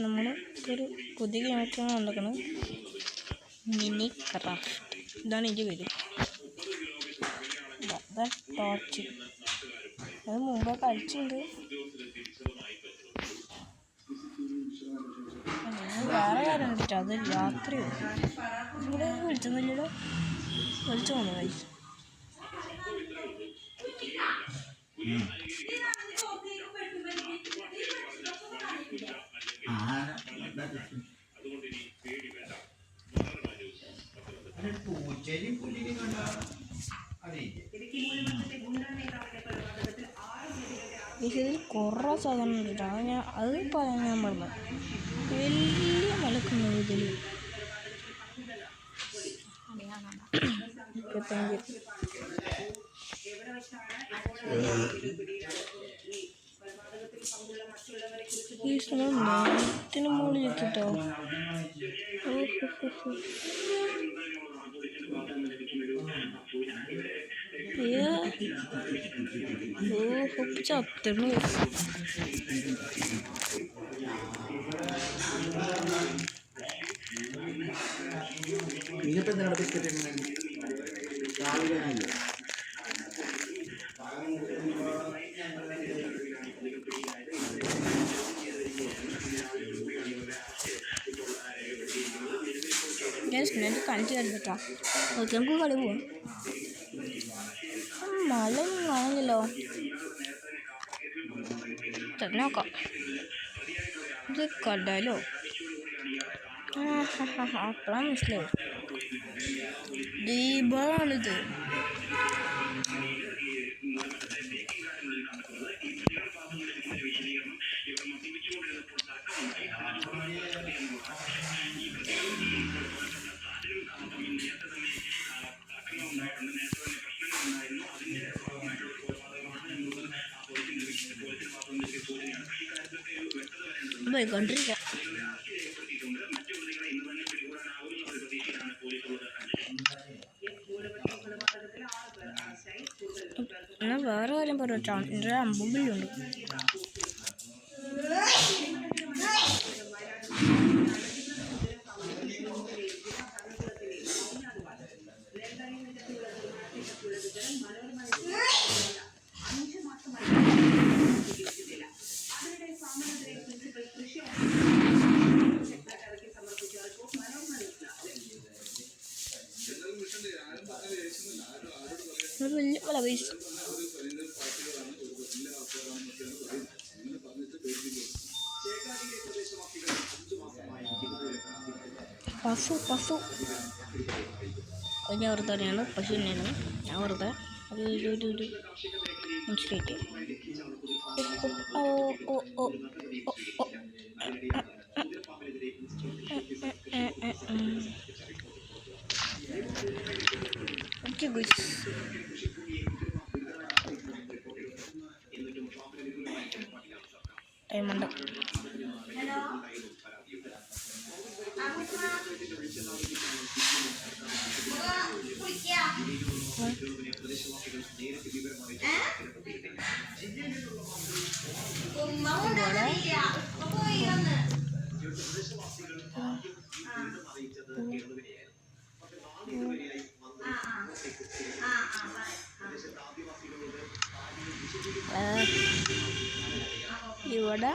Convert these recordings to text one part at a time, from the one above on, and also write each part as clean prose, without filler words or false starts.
നമ്മൾ ഒരു പുതിയ ഗെയിമൊക്കെയാണ് കണ്ടേക്കുന്നത്. മിനി ക്രാഫ്റ്റ്, ഇതാണ് ഇതിൻ്റെ പേര്. ടോർച്ച് അത് മുമ്പേ കളിച്ചിട്ടുണ്ട്. വേറെ കാര്യം കണ്ടിട്ട് അത് രാത്രി ഇവിടെ വിളിച്ചൊന്നുമില്ലല്ലോ. വിളിച്ചു പോന്നു കഴിച്ചു. ഇതിൽ കുറേ സാധനം ഉണ്ട്. അത് പറയാൻ ഞാൻ പറഞ്ഞു. വലിയ മലക്കുന്നത് ഇതിൽ ഈ സ്ഥലം നേരത്തിന് മുകളിൽ എത്തിട്ടോ. ചത്തണ് ഞാൻ കാണിച്ചു തരുന്നിട്ടാ. ഓക്കെ, നമുക്ക് കളി പോവാം. മഴ ഒന്നും കാണുന്നില്ലോ. നോക്കാം. ഇത് കടലോ? അപ്പോഴാണ് മനസ്സിലായി. ദീപാണിത്. പോയിക്കൊണ്ടിരിക്കാം. എന്നാൽ വേറെ കാര്യം പറയട്ടോ, എൻ്റെ അമ്പുള്ളിയുണ്ട്. വലിയ വല പൈസ പശു അത് ഞാൻ വെറുതെ തന്നെയാണ്. പശു തന്നെയാണ് ഞാൻ വെറുതെ ഒരു മനസ്സിലായിട്ട്. ടൈമുണ്ട്. ഇവിടെ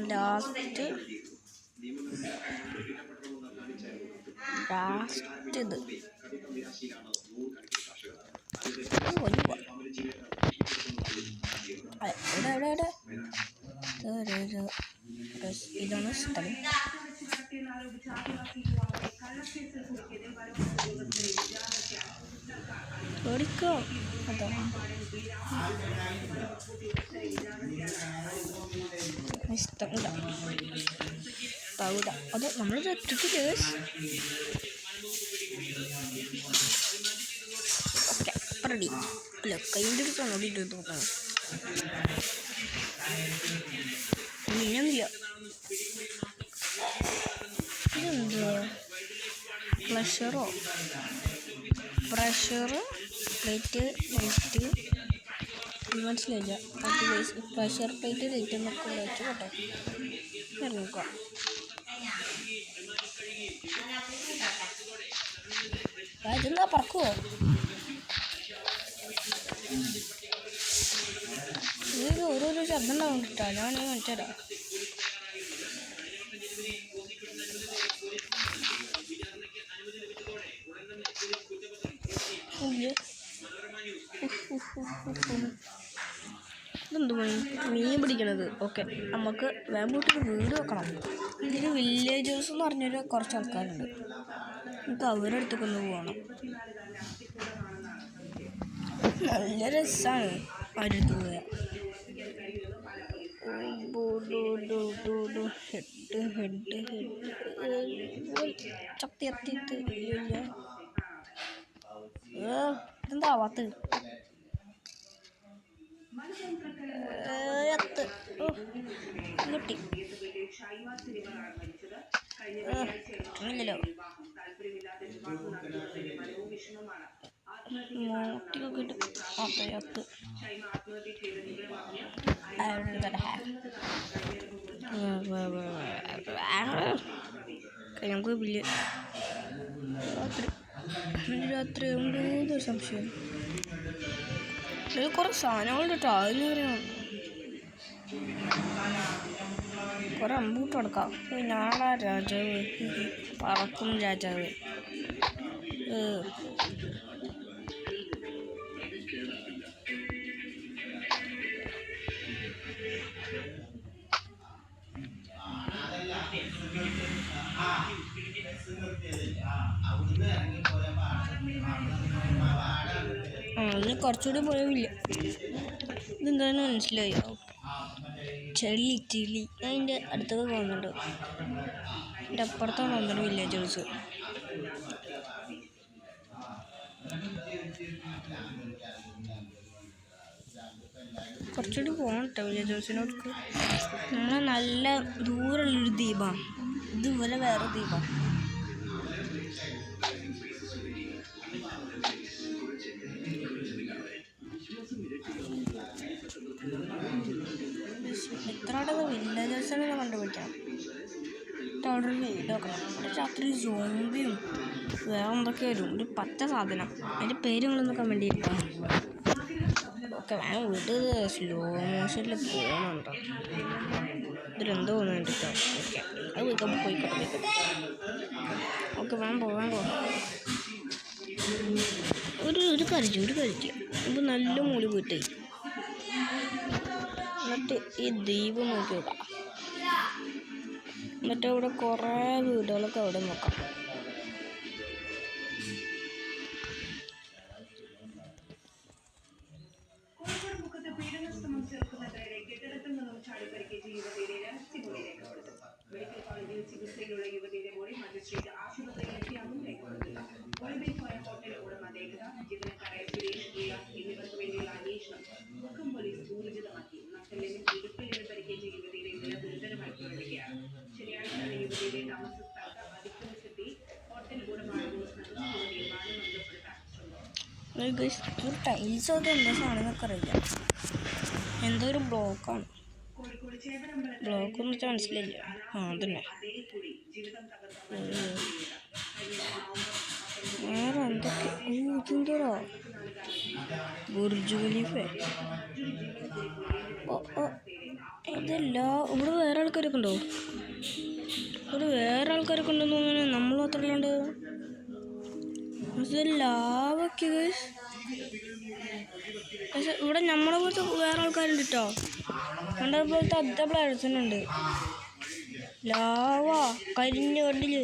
ലാസ്റ്റ് ഇത് ഇതാണ് സ്ഥലം. ഓടിക്കോ. അതോ ഇഷ്ടമില്ല പൗഡ. അത് നമ്മളിത് ഇട്ടിട്ട് ഓക്കെ റെഡി. അല്ല കൈൻ്റെ അടുത്താണ് ഓടിയിട്ട് നോക്കണം. ഇനിയൊന്നുമില്ല. ഇതെന്താ പ്രഷർ പ്ലേറ്റ് ലൈറ്റ് മനസ്സിലായില്ല. പ്രഷർ പ്ലേറ്റ് ലൈറ്റ് എന്നൊക്കെ വെച്ച് കേട്ടോ ഇറങ്ങിക്കോ. ഇതെന്താ പറക്കുവോ? ഇത് ഓരോരോ ശബ്ദം ഉണ്ടാവും കേട്ടോ. ഞാൻ കാണിച്ചുതരാം. ഇതെന്ത് മീൻ പിടിക്കണത്? ഓക്കെ, നമുക്ക് വേമ്പൂട്ടിൽ വീട് വെക്കണം. ഇതിൽ വില്ലേജേഴ്സ് എന്ന് പറഞ്ഞൊരു കുറച്ച് ആൾക്കാരുണ്ട്. നമുക്ക് അവരുടെ അടുത്തൊക്കെ ഒന്ന് പോകണം. നല്ല രസമാണ് അവരുടെ അടുത്ത് പോയാൽ. ചക്തി എത്തിയിട്ട് ഇല്ല. ഇതെന്താ ആവാത്ത? കിട്ടി ഇല്ലല്ലോ. മോട്ടിയൊക്കെ ഇട്ട് അത്തയത്ത് നമുക്ക് വലിയ രാത്രി ഉണ്ടോ സംശയം. കുറെ സാധനങ്ങളുണ്ട് കേട്ടോ. അതിന് പറയണം കുറെ അമ്പൂട്ട് കൊടുക്കാം. ഞാനാ രാജാവ്, പറക്കും രാജാവ്. അതിന് കുറച്ചുകൂടി പോയില്ല. ഇതെന്താണെന്ന് മനസ്സിലായോ? ചെളി അതിൻ്റെ അടുത്തൊക്കെ പോകുന്നുണ്ട്. എൻ്റെ അപ്പുറത്താണ് വന്നിട്ട് വില്ലേജേഴ്സ്. കുറച്ചുകൂടി പോകണം കേട്ടോ വില്ലേജേഴ്സിനോടൊക്കെ. നമ്മളെ നല്ല ദൂരമുള്ളൊരു ദ്വീപാണ്. ഇതുപോലെ വേറെ ദ്വീപാണ്. എത്ര വില്ലേജേഴ്സിനെ കണ്ടുപിടിക്കണം. അവിടെ വീട് വെക്കണം. അവിടെ രാത്രി സോംബിയും വേറെ എന്തൊക്കെ വരും. ഒരു പച്ച സാധനം, അതിൻ്റെ പേര് നിങ്ങളൊന്ന് കമൻറ്റ് ചെയ്യിട്ടോ. ഓക്കെ, വേണം വീട് സ്ലോ മോഷനിൽ പോകുന്നുണ്ടോ? ഇതിലെന്തോ തോന്നുന്നുണ്ട് കേട്ടോ. ഓക്കെ, അത് പോയിക്കോട്ടെ. ഓക്കെ, വേണം പോകാൻ പോ. ഒരു കരിച്ചു ഇത് നല്ല മൂടി പോയിട്ടേ. എന്നിട്ട് ഈ ദ്വീപ് നോക്കി നോക്കാം. എന്നിട്ട് ഇവിടെ കുറേ വീടുകളൊക്കെ അവിടെ നോക്കാം. ടൈൽസൊക്കെ എന്താ സാധനമൊക്കെ അറിയില്ല. എന്തോ ഒരു ബ്ലോക്കാണ്. ബ്ലോക്കെന്ന് വെച്ചാൽ മനസ്സിലായില്ല. അതന്നെ. വേറെ എന്തൊക്കെ? ഇതെന്തോടാ? Burj Khalifa. ഇതല്ല. ഇവിടെ വേറെ ആൾക്കാരൊക്കെ ഉണ്ടോ? ഉണ്ടെന്ന് തോന്നുന്നു. നമ്മൾ മാത്രമല്ലാണ്ട് ലാവൊക്കെ. പക്ഷെ ഇവിടെ നമ്മളെ പോലത്തെ വേറെ ആൾക്കാരുണ്ട് കേട്ടോ. നമ്മുടെ പോലത്തെ അത്ര പ്ലേയേഴ്സിനുണ്ട്. ലാവ കരിഞ്ഞ് കണ്ടില്ലേ?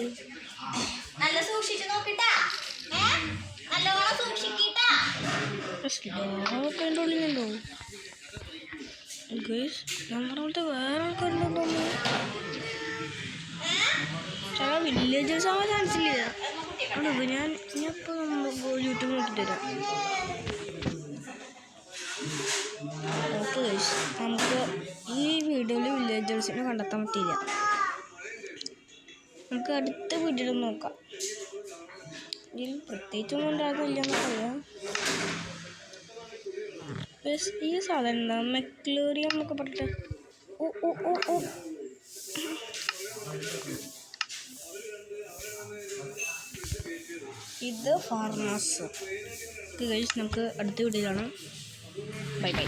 ലാവൊക്കെ എൻ്റെ ഉള്ളിലുണ്ടോ? നമ്മുടെ പോലത്തെ വേറെ ആൾക്കാരുണ്ടെന്ന് തോന്നുന്നു. ചില വില്ലേജേഴ്സ് ആവാൻ ചാൻസ് ഇല്ല. ഞാൻ ഇപ്പോൾ യൂട്യൂബ് നോക്കിയിട്ട് തരാം. ഓക്കെ, നമുക്ക് ഈ വീഡിയോയിൽ വില്ലേജേഴ്സിനെ കണ്ടെത്താൻ പറ്റിയില്ല. നമുക്ക് അടുത്ത വീഡിയോയിൽ നോക്കാം. ഇതിൽ പ്രത്യേകിച്ചൊന്നും ഉണ്ടാകുന്നില്ലെന്ന് പറയാം. ഈ സാധനം എന്താ മെക്ലേറിയം എന്നൊക്കെ പറഞ്ഞിട്ട്. ഓ ഓ ഓ ഓ ഇത് ഫാർമേഴ്സ്. നമുക്ക് അടുത്ത വീഡിയോയിലാണ്. Bye bye.